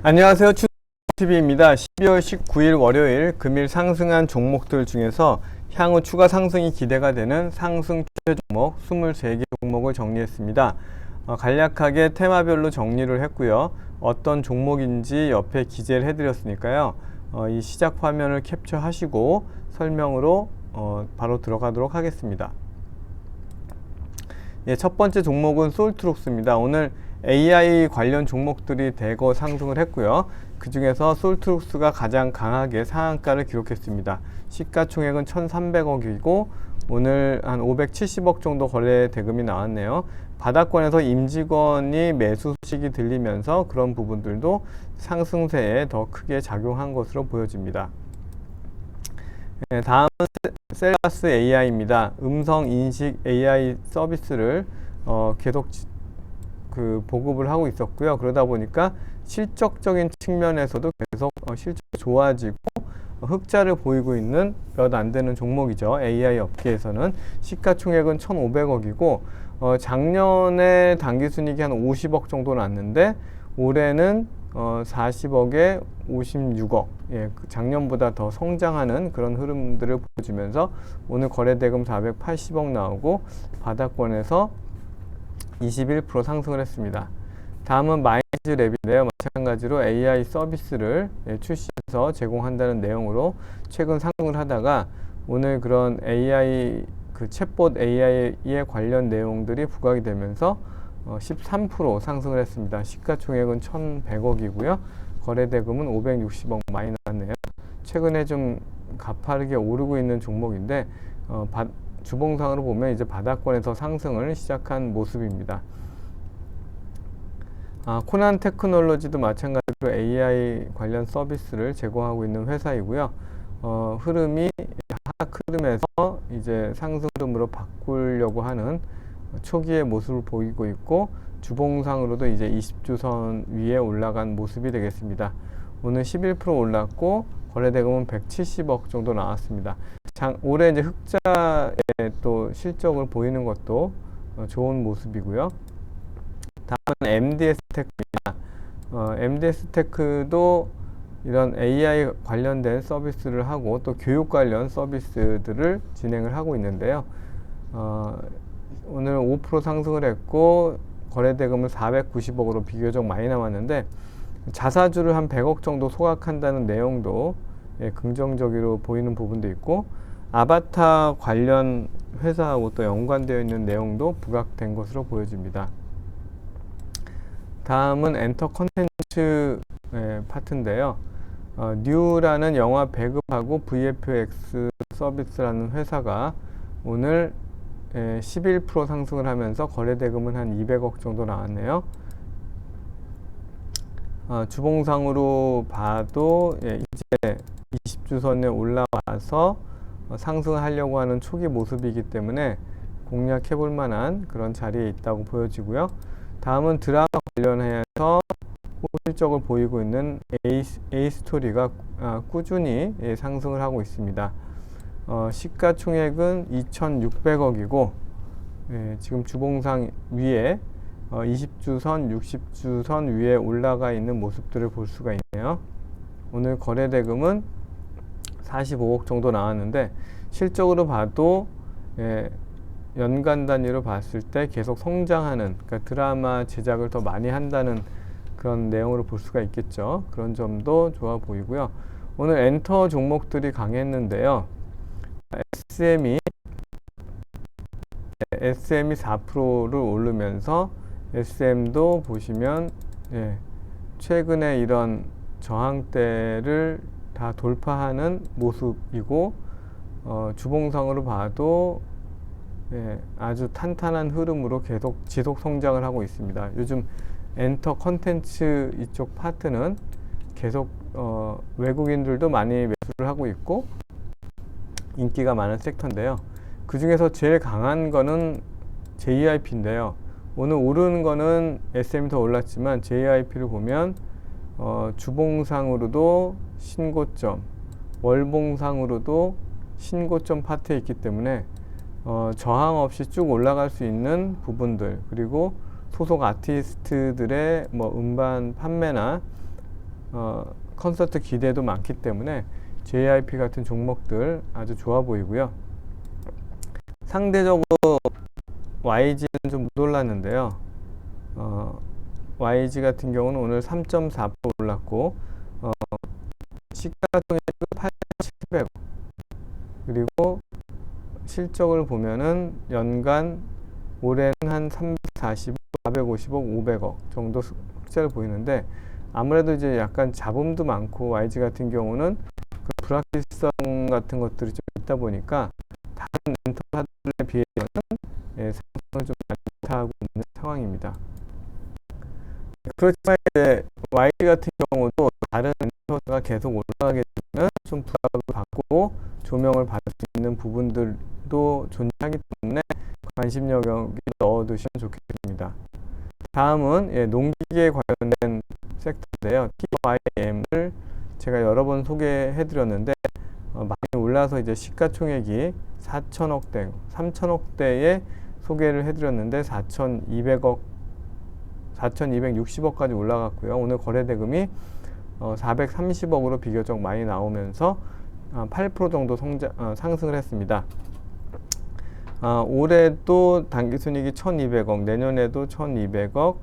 안녕하세요. TV입니다. 12월 19일 월요일 금일 상승한 종목들 중에서 향후 추가 상승이 기대가 되는 상승 추세 종목 23개 종목을 정리했습니다. 간략하게 테마별로 정리를 했고요. 어떤 종목인지 옆에 기재를 해드렸으니까요. 이 시작 화면을 캡처하시고 설명으로 바로 들어가도록 하겠습니다. 첫 번째 종목은 솔트룩스입니다. 오늘 AI 관련 종목들이 대거 상승을 했고요. 그 중에서 솔트룩스가 가장 강하게 상한가를 기록했습니다. 시가총액은 1,300억이고 오늘 한 570억 정도 거래 대금이 나왔네요. 바닥권에서 임직원이 매수 소식이 들리면서 그런 부분들도 상승세에 더 크게 작용한 것으로 보여집니다. 다음은 셀라스 AI입니다. 음성 인식 AI 서비스를 계속 보급을 하고 있었고요. 그러다 보니까 실적적인 측면에서도 계속 실적이 좋아지고 흑자를 보이고 있는 몇 안 되는 종목이죠. AI 업계에서는 시가총액은 1,500억이고 작년에 당기순이익이 한 50억 정도 났는데 올해는 40억에 56억, 작년보다 더 성장하는 그런 흐름들을 보여주면서 오늘 거래대금 480억 나오고 바닥권에서 21% 상승을 했습니다. 다음은 마인즈랩인데요. 마찬가지로 AI 서비스를 출시해서 제공한다는 내용으로 최근 상승을 하다가 오늘 그런 AI 챗봇 AI에 관련 내용들이 부각이 되면서 13% 상승을 했습니다. 시가총액은 1,100억이고요. 거래대금은 560억 많이 나왔네요. 최근에 좀 가파르게 오르고 있는 종목인데 주봉상으로 보면 이제 바닥권에서 상승을 시작한 모습입니다. 코난 테크놀로지도 마찬가지로 AI 관련 서비스를 제공하고 있는 회사이고요. 흐름이 하락 흐름에서 이제 상승 흐름으로 바꾸려고 하는 초기의 모습을 보이고 있고 주봉상으로도 이제 20주선 위에 올라간 모습이 되겠습니다. 오늘 11% 올랐고 거래대금은 170억 정도 나왔습니다. 올해 이제 흑자에 또 실적을 보이는 것도 좋은 모습이고요. 다음은 MDS테크입니다. MDS테크도 이런 AI 관련된 서비스를 하고 또 교육 관련 서비스들을 진행을 하고 있는데요. 오늘 5% 상승을 했고 거래대금은 490억으로 비교적 많이 나왔는데 자사주를 한 100억 정도 소각한다는 내용도 긍정적으로 보이는 부분도 있고 아바타 관련 회사하고 또 연관되어 있는 내용도 부각된 것으로 보여집니다. 다음은 엔터 컨텐츠 파트인데요. 뉴라는 영화 배급하고 VFX 서비스라는 회사가 오늘 11% 상승을 하면서 거래대금은 한 200억 정도 나왔네요. 주봉상으로 봐도 이제 20주선에 올라와서 상승을 하려고 하는 초기 모습이기 때문에 공략해 볼 만한 그런 자리에 있다고 보여지고요. 다음은 드라마 관련해서 실적을 보이고 있는 A스토리가 꾸준히 상승을 하고 있습니다. 시가총액은 2,600억이고 지금 주봉상 위에 20주선, 60주선 위에 올라가 있는 모습들을 볼 수가 있네요. 오늘 거래대금은 45억 정도 나왔는데 실적으로 봐도 연간 단위로 봤을 때 계속 성장하는, 그러니까 드라마 제작을 더 많이 한다는 그런 내용으로 볼 수가 있겠죠. 그런 점도 좋아 보이고요. 오늘 엔터 종목들이 강했는데요. SM이 4%를 오르면서 SM도 보시면 최근에 이런 저항대를 다 돌파하는 모습이고 주봉상으로 봐도 아주 탄탄한 흐름으로 계속 지속 성장을 하고 있습니다. 요즘 엔터 컨텐츠 이쪽 파트는 계속 외국인들도 많이 매수를 하고 있고 인기가 많은 섹터인데요. 그 중에서 제일 강한 거는 JYP인데요. 오늘 오르는 거는 SM이 더 올랐지만 JYP를 보면 주봉상으로도 신고점, 월봉상으로도 신고점 파트에 있기 때문에 저항 없이 쭉 올라갈 수 있는 부분들, 그리고 소속 아티스트들의 음반 판매나 콘서트 기대도 많기 때문에 JYP 같은 종목들 아주 좋아 보이고요. 상대적으로 YG는 좀 못 올랐는데요. YG 같은 경우는 오늘 3.4% 올랐고 시가총액은 8,700억, 그리고 실적을 보면은 연간 올해는 한 340억, 450억, 500억 정도 흑자를 보이는데, 아무래도 이제 약간 잡음도 많고 YG 같은 경우는 그 불확실성 같은 것들이 좀 있다 보니까 다른 엔터사들에 비해서는 상승을 좀 많이 못하고 있는 상황입니다. 그렇지만 이제 YG 같은 경우도 다른 엔터사가 계속 올라가게 되면 좀 부각을 받고 조명을 받을 수 있는 부분들도 존재하기 때문에 관심 영역에 넣어두시면 좋겠습니다. 다음은 농기계 관련된 섹터인데요. TYM을 제가 여러 번 소개해드렸는데 많이 올라서 이제 시가총액이 4천억대, 3천억대에 소개를 해드렸는데 4,200억, 4,260억까지 올라갔고요. 오늘 거래대금이 430억으로 비교적 많이 나오면서 8% 정도 상승을 했습니다. 올해도 당기순이익이 1,200억, 내년에도 1,200억,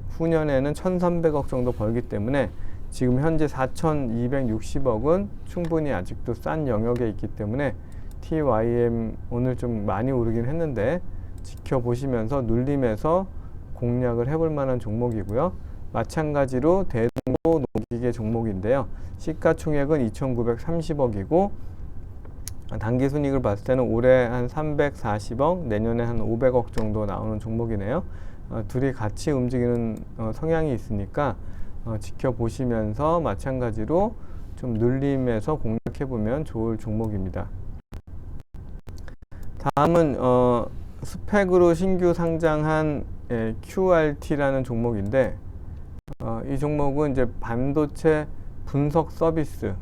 후년에는 1,300억 정도 벌기 때문에 지금 현재 4,260억은 충분히 아직도 싼 영역에 있기 때문에 TYM 오늘 좀 많이 오르긴 했는데 지켜보시면서 눌림에서 공략을 해볼 만한 종목이고요. 마찬가지로 대동도 농기계 종목인데요. 시가총액은 2,930억이고 당기순이익을 봤을 때는 올해 한 340억, 내년에 한 500억 정도 나오는 종목이네요. 둘이 같이 움직이는 성향이 있으니까 지켜보시면서 마찬가지로 좀 눌림에서 공략해보면 좋을 종목입니다. 다음은 스펙으로 신규 상장한 QRT라는 종목인데 이 종목은 이제 반도체 분석 서비스를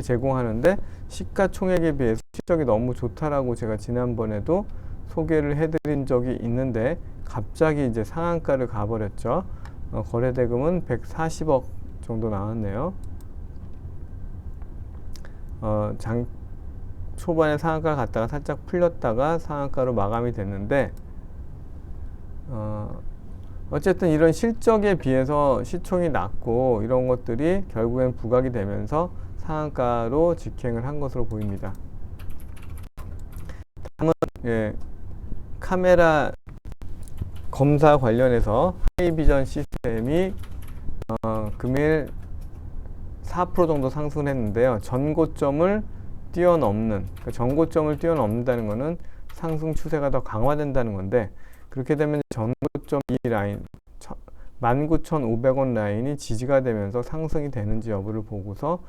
제공하는데 시가총액에 비해서 실적이 너무 좋다라고 제가 지난번에도 소개를 해드린 적이 있는데 갑자기 이제 상한가를 가버렸죠. 거래대금은 140억 정도 나왔네요. 초반에 상한가 갔다가 살짝 풀렸다가 상한가로 마감이 됐는데 어쨌든 이런 실적에 비해서 시총이 낮고 이런 것들이 결국엔 부각이 되면서 상한가로 직행을 한 것으로 보입니다. 다음은 카메라 검사 관련해서 하이비전 시스템이 금일 4% 정도 상승을 했는데요. 전고점을 뛰어넘는, 그러니까 전고점을 뛰어넘는다는 것은 상승 추세가 더 강화된다는 건데, 그렇게 되면 전고점 이 라인 19,500원 라인이 지지가 되면서 상승이 되는지 여부를 보고서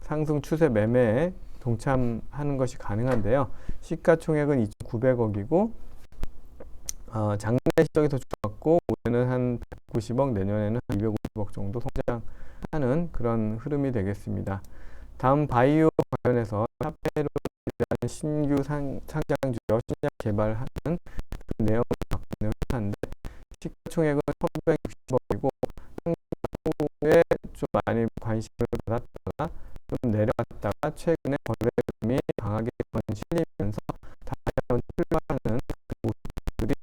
상승 추세 매매에 동참하는 것이 가능한데요. 시가총액은 2,900억이고 작년 실적이 더 좋았고 올해는 한 190억, 내년에는 한 250억 정도 성장하는 그런 흐름이 되겠습니다. 다음 바이오 관련해서 샤페로라는 신규 상장주요 신약 개발하는 그 내용을 갖고 있는 회사인데 시가총액은 1,960억이고 향후에 좀 많이 관심을 받았다가 좀 내려갔다가 최근에 거래금이 강하게 실리면서 다시 출발하는 모습들이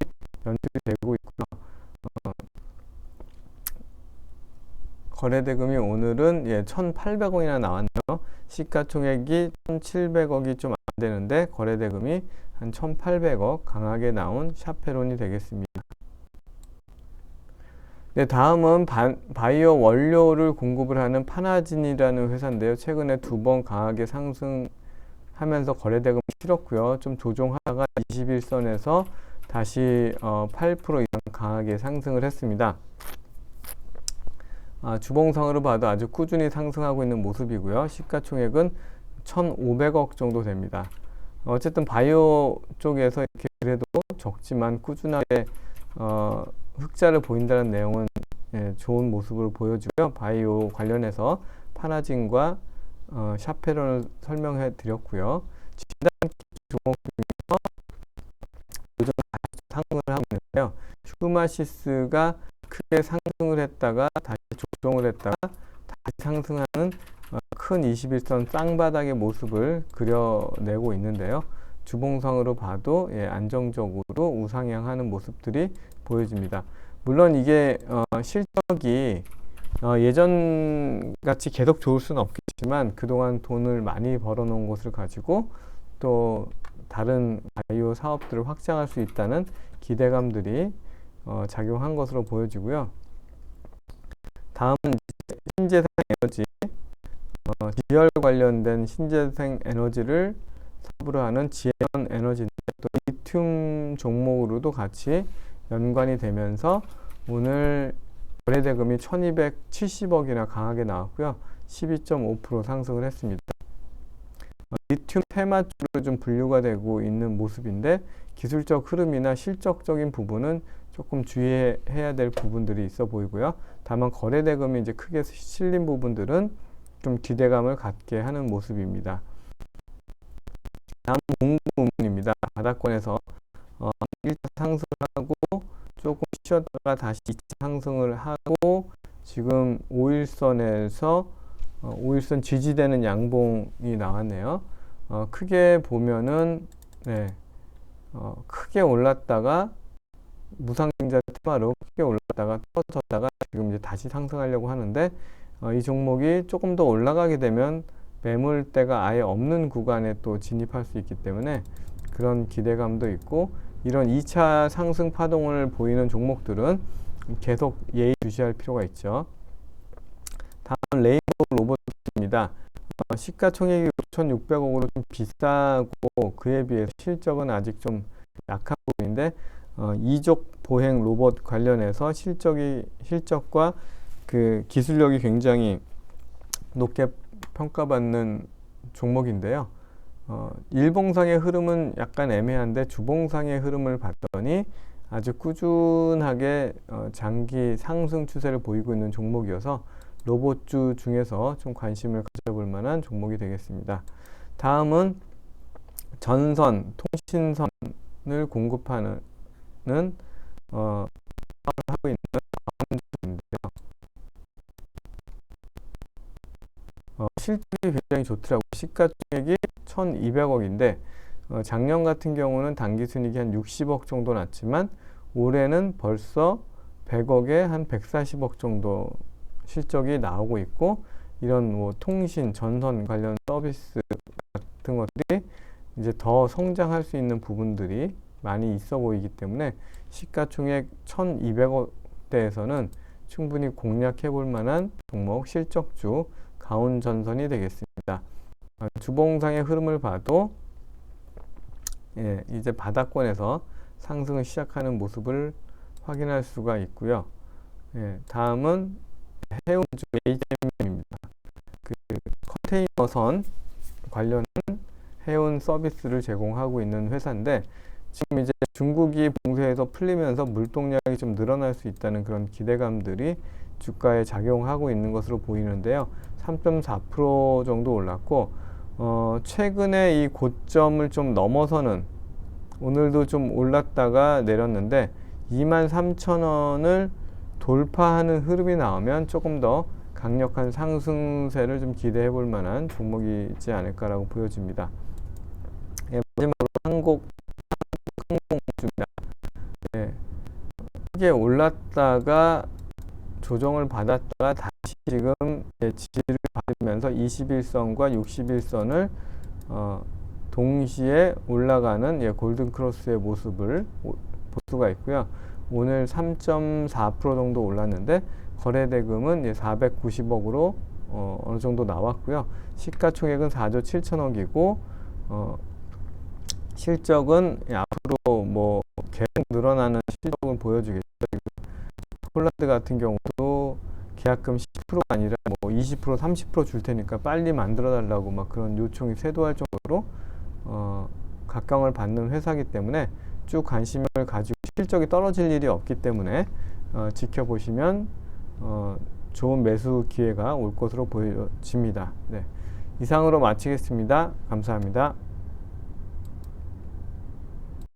연출이 되고 있고요. 거래대금이 오늘은 1,800억이나 나왔네요. 시가총액이 1,700억이 좀 안 되는데 거래대금이 한 1,800억 강하게 나온 샤페론이 되겠습니다. 네, 다음은 바이오 원료를 공급을 하는 파나진이라는 회사인데요. 최근에 2번 강하게 상승하면서 거래대금이 실었고요. 좀 조정하다가 21선에서 다시 8% 이상 강하게 상승을 했습니다. 주봉상으로 봐도 아주 꾸준히 상승하고 있는 모습이고요. 시가총액은 1,500억 정도 됩니다. 어쨌든 바이오 쪽에서 이렇게 그래도 적지만 꾸준하게 흑자를 보인다는 내용은 좋은 모습을 보여주고요. 바이오 관련해서 파나진과 샤페론을 설명해 드렸고요. 진단 종목 중에서 요즘 상승을 하고 있는데요. 휴마시스가 크게 상승을 했다가 다시 조정을 했다가 다시 상승하는 큰 21선 쌍바닥의 모습을 그려내고 있는데요. 주봉상으로 봐도 안정적으로 우상향하는 모습들이 보여집니다. 물론 이게 실적이 예전 같이 계속 좋을 수는 없겠지만 그동안 돈을 많이 벌어놓은 것을 가지고 또 다른 바이오 사업들을 확장할 수 있다는 기대감들이 작용한 것으로 보여지고요. 다음은 신재생 에너지, 지열 관련된 신재생 에너지를 사업으로 하는 지혜원 에너지인데 또 리튬 종목으로도 같이 연관이 되면서 오늘 거래대금이 1270억이나 강하게 나왔고요. 12.5% 상승을 했습니다. 리튬 테마 쪽으로 좀 분류가 되고 있는 모습인데 기술적 흐름이나 실적적인 부분은 조금 주의해야 될 부분들이 있어 보이고요. 다만 거래대금이 이제 크게 실린 부분들은 좀 기대감을 갖게 하는 모습입니다. 다음 공구음입니다. 바닥권에서 1차 상승을 하고 조금 쉬었다가 다시 2차 상승을 하고 지금 5일선에서 5일선 지지되는 양봉이 나왔네요. 크게 보면은 크게 올랐다가 무상증자 테마로 크게 올랐다가 떨어졌다가 지금 이제 다시 상승하려고 하는데 이 종목이 조금 더 올라가게 되면 매물대가 아예 없는 구간에 또 진입할 수 있기 때문에 그런 기대감도 있고 이런 2차 상승 파동을 보이는 종목들은 계속 예의주시할 필요가 있죠. 다음은 레인보우 로봇입니다. 시가총액이 5,600억으로 좀 비싸고 그에 비해서 실적은 아직 좀 약한 부분인데 이족 보행 로봇 관련해서 실적과 그 기술력이 굉장히 높게 평가받는 종목인데요. 일봉상의 흐름은 약간 애매한데 주봉상의 흐름을 봤더니 아주 꾸준하게 장기 상승 추세를 보이고 있는 종목이어서 로봇주 중에서 좀 관심을 가져볼 만한 종목이 되겠습니다. 다음은 전선, 통신선을 공급하는 사업을 하고 있는 다음주인데요. 실적이 굉장히 좋더라고요. 시가총액이 1,200억인데 작년 같은 경우는 당기순이익이 한 60억 정도 났지만 올해는 벌써 100억에 한 140억 정도 실적이 나오고 있고 이런 뭐 통신, 전선 관련 서비스 같은 것들이 이제 더 성장할 수 있는 부분들이 많이 있어 보이기 때문에 시가총액 1,200억대에서는 충분히 공략해 볼 만한 종목 실적주 가온전선이 되겠습니다. 주봉상의 흐름을 봐도 이제 바닥권에서 상승을 시작하는 모습을 확인할 수가 있고요. 다음은 해운주 HM입니다. 그 컨테이너선 관련한 해운 서비스를 제공하고 있는 회사인데 지금 이제 중국이 봉쇄해서 풀리면서 물동량이 좀 늘어날 수 있다는 그런 기대감들이 주가에 작용하고 있는 것으로 보이는데요. 3.4% 정도 올랐고 최근에 이 고점을 좀 넘어서는 오늘도 좀 올랐다가 내렸는데 23,000원을 돌파하는 흐름이 나오면 조금 더 강력한 상승세를 좀 기대해 볼 만한 종목이지 않을까라고 보여집니다. 마지막으로 항공주입니다. 크게 올랐다가 조정을 받았다가 다시 지금 지지를 받으면서 21선과 61선을 동시에 올라가는 골든크로스의 모습을 볼 수가 있고요. 오늘 3.4% 정도 올랐는데 거래대금은 490억으로 어느 정도 나왔고요. 시가총액은 4조 7천억이고 실적은 앞으로 뭐 계속 늘어나는 실적을 보여주겠죠. 폴란드 같은 경우도 계약금 10%가 아니라 뭐 20%, 30% 줄 테니까 빨리 만들어 달라고 막 그런 요청이 쇄도할 정도로 각광을 받는 회사이기 때문에 쭉 관심을 가지고 실적이 떨어질 일이 없기 때문에 지켜보시면 좋은 매수 기회가 올 것으로 보여집니다. 이상으로 마치겠습니다. 감사합니다.